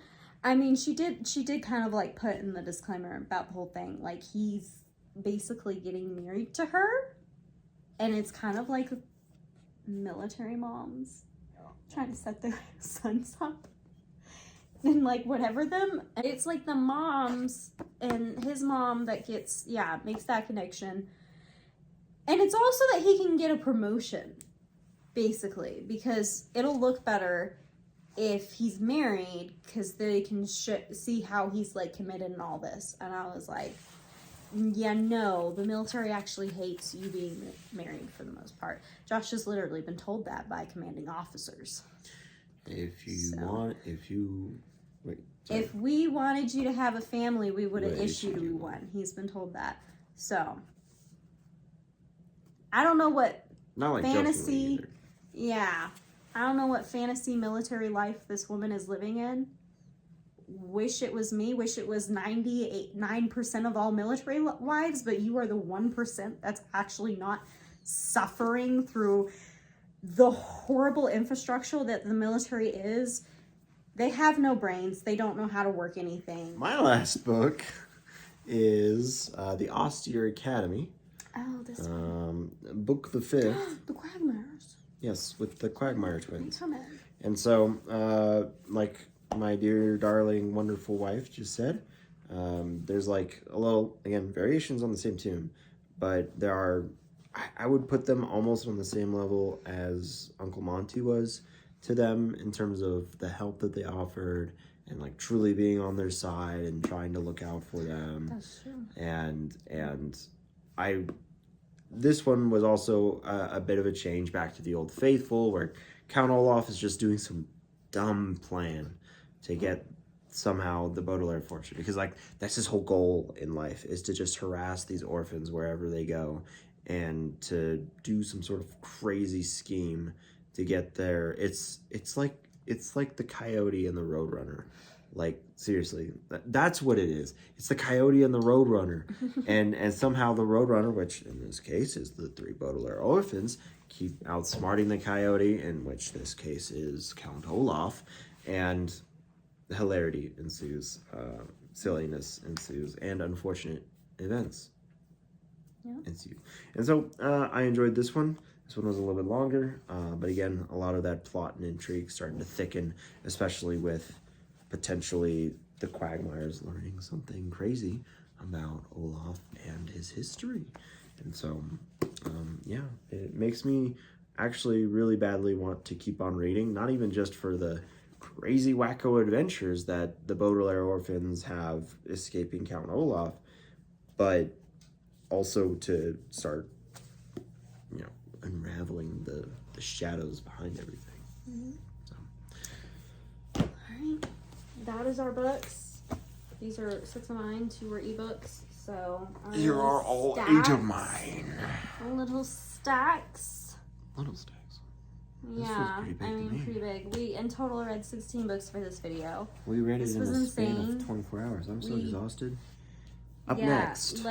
I mean, she did kind of like put in the disclaimer about the whole thing, like he's basically getting married to her, and it's kind of like military moms trying to set their sons up and like whatever them. It's like the moms and his mom that gets, makes that connection. And it's also that he can get a promotion, basically, because it'll look better if he's married, because they can see how he's like committed and all this. And I was like, yeah, no, the military actually hates you being married for the most part. Josh has literally been told that by commanding officers. If we wanted you to have a family, we would have issued you one. He's been told that. So I don't know what fantasy. Yeah. I don't know what fantasy military life this woman is living in. Wish it was me. Wish it was 9% of all military wives, but you are the 1% that's actually not suffering through the horrible infrastructure that the military is. They have no brains. They don't know how to work anything. My last book is The Austere Academy. Oh, this one. Book the 5th. The Quagmires. Yes, with the Quagmire twins. Come in. And so, like my dear, darling, wonderful wife just said, there's like a little, again, variations on the same tune, but there are, I would put them almost on the same level as Uncle Monty was to them in terms of the help that they offered and like truly being on their side and trying to look out for them. That's true. And this one was also a bit of a change back to the Old Faithful, where Count Olaf is just doing some dumb plan to get somehow the Baudelaire fortune, because like that's his whole goal in life, is to just harass these orphans wherever they go and to do some sort of crazy scheme to get there. It's like the Coyote and the Roadrunner. Like, seriously, that's what it is. It's the Coyote and the Roadrunner. and somehow the Roadrunner, which in this case is the 3 Baudelaire orphans, keep outsmarting the Coyote, in which this case is Count Olaf, and hilarity ensues, silliness ensues, and unfortunate events ensue. And so I enjoyed this one. This one was a little bit longer, but again, a lot of that plot and intrigue starting to thicken, especially with potentially the Quagmires learning something crazy about Olaf and his history. And so, it makes me actually really badly want to keep on reading, not even just for the crazy wacko adventures that the Baudelaire orphans have escaping Count Olaf, but also to start, unraveling the shadows behind everything. Mm-hmm. So. All right. That is our books. These are 6 of mine, 2 were ebooks. So here are all stacks, 8 of mine. Little stacks. Little stacks. Yeah, pretty big. We in total read 16 books for this video. We read it in a span of 24 hours. I'm so exhausted. Up next.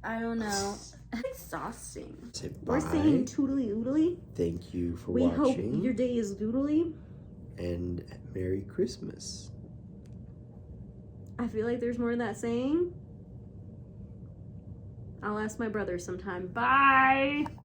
I don't know. Exhausting. Say bye. We're saying toodly oodly. Thank you for watching. We hope your day is doodly. And Merry Christmas. I feel like there's more to that saying. I'll ask my brother sometime. Bye!